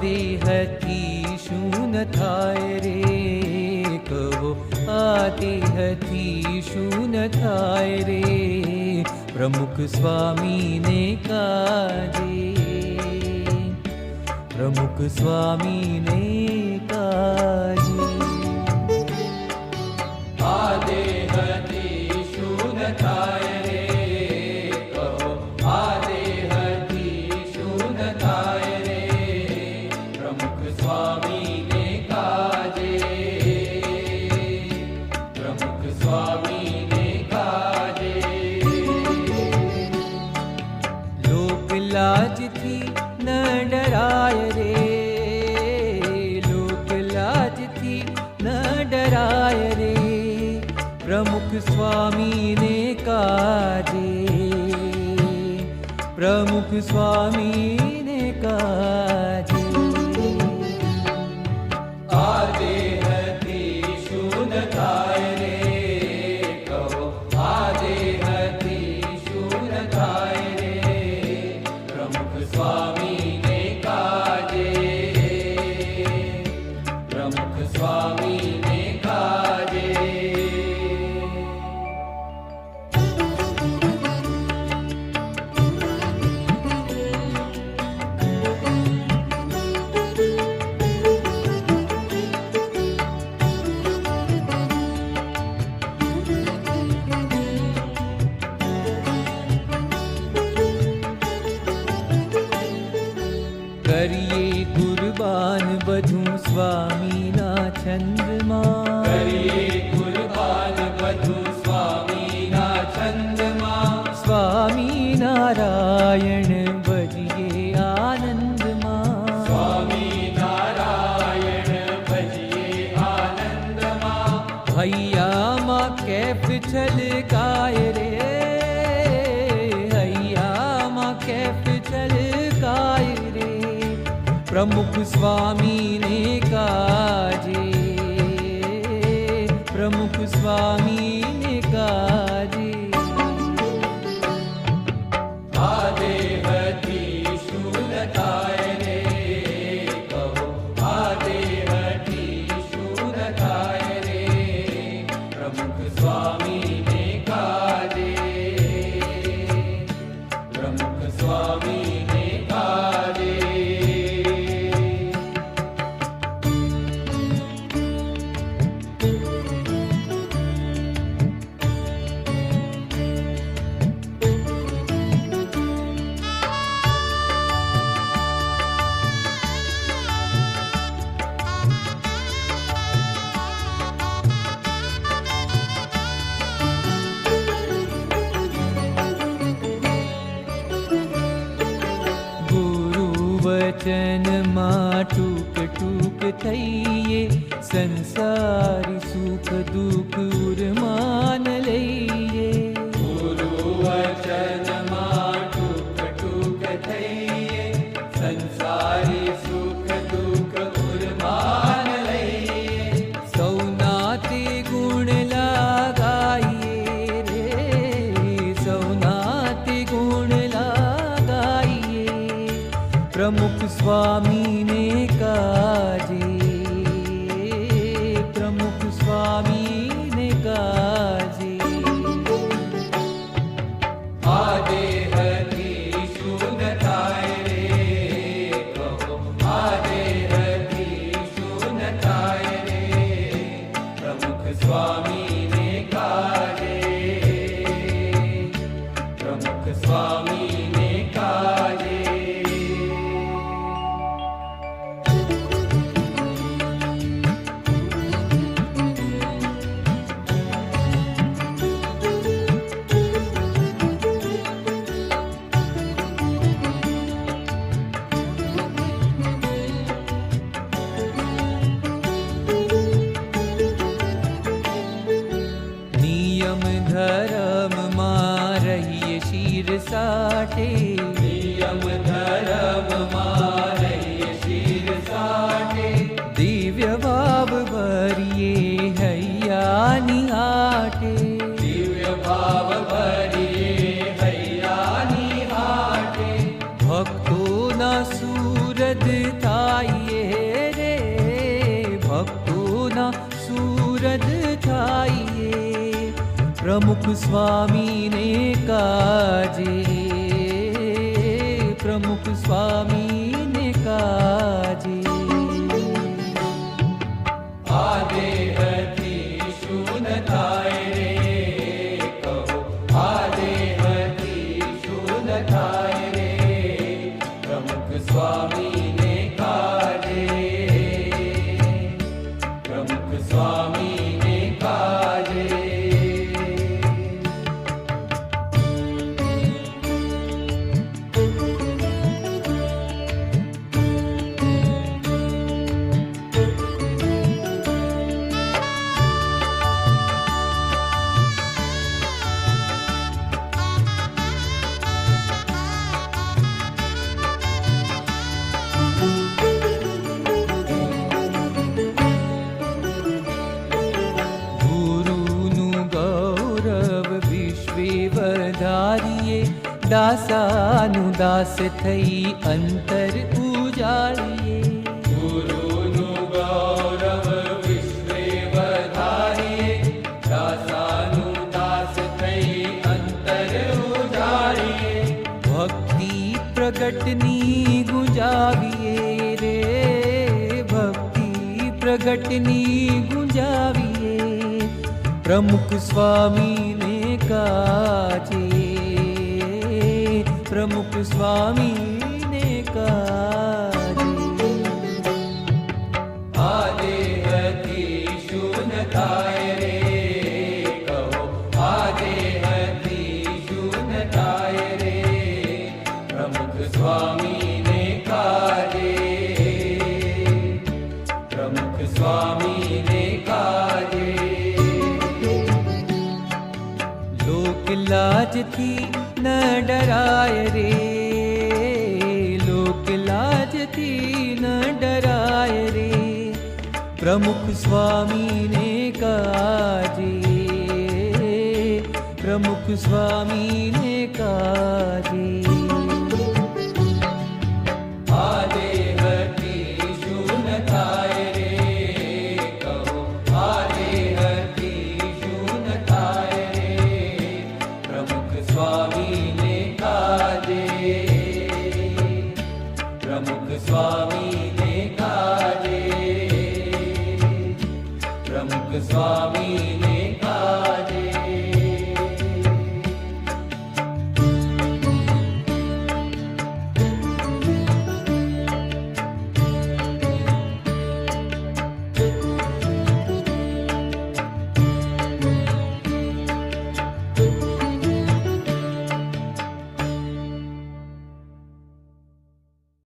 દેહથી શું ન થાય રે, કહો આ દેહથી શું ન થાય રે, પ્રમુખ સ્વામીને કાજે, પ્રમુખ સ્વામીને કાજે. આ દેહથી શું ન થાય રે, કહો આ દેહથી શું ન થાય રે, પ્રમુખ સ્વામીને કાજે, પ્રમુખ સ્વામીને કાજે. લોક લાજથી ન ડરાય રે, લોક લાજથી ન ડરાય રે, પ્રમુખ સ્વામીને કાજે, પ્રમુખ સ્વામીને કાજે. આ દેહથી શું ન થાય રે, કહો આ દેહથી શું ન થાય રે, પ્રમુખ સ્વામીને કાજે, પ્રમુખ સ્વામીને કાજે. કરીએ કુરબાન બધું સ્વામીના છંદમાં, કરીએ કુરબાન બધું સ્વામીના છંદમાં, સ્વામી નારાયણ ભજીએ આનંદમાં, સ્વામી નારાયણ ભજીએ આનંદમાં. હૈયામાં કેફ છલકાય રે, હૈયામાં કેફ છલકાય રે, પ્રમુખ સ્વામીને કાજે, પ્રમુખ સ્વામીને કાજે. આ દેહથી શું ન થાય રે, કહો આ દેહથી શું ન થાય રે, પ્રમુખ સ્વામીને કાજે, પ્રમુખ સ્વામીને કાજે. વચનમાં ટૂક ટૂક થઈએ, સંસારી સુખ દુઃખ ઉર્માન લઈએ, ગુરુ વચનમાં ટૂક ટૂક થઈએ, સંસારી સુખ દુઃખ ઉર્માન લઈએ. સૌના તે ગુણ લાગાઈએ રે, સૌના તે ગુણ લાગાઈએ, પ્રમુખ સ્વામીને કાજે, પ્રમુખ સ્વામીને કાજે. આ દેહથી શું ન થાય રે, કહો આ દેહથી શું ન થાય રે, પ્રમુખ સ્વામીને કાજે, પ્રમુખ સ્વામીને કાજે. प्रमुख स्वामी ने काजे, प्रमुख स्वामी ने काजे। આદેહથી શું થાય રે કહો, આદેહથી શું થાય રે પ્રમુખ સ્વામીને કાજે, પ્રમુખ સ્વામીને કાજે. દાસાનું દાસ થઈ અંતર ઉજાડીએ. ગુરુનું ગૌરવ વિશ્વે વધારીએ, દાસાનું દાસ થઈ અંતર ઉજાડીએ. ભક્તિ પ્રગટની ગુંજાવીએ રે, ભક્તિ પ્રગટની ગુંજાવીએ. પ્રમુખ સ્વામીને કાજે, प्रमुख स्वामी ने काजे. આદેહથી શું થાય રે કહો, આદેહથી શું થાય રે પ્રમુખ સ્વામીને કાજે, પ્રમુખ સ્વામીને કાજે. लोक लाजथी न डराय रे, लोक लाजथी न डराय रे प्रमुख स्वामी ने काजे, प्रमुख स्वामी ने काजे.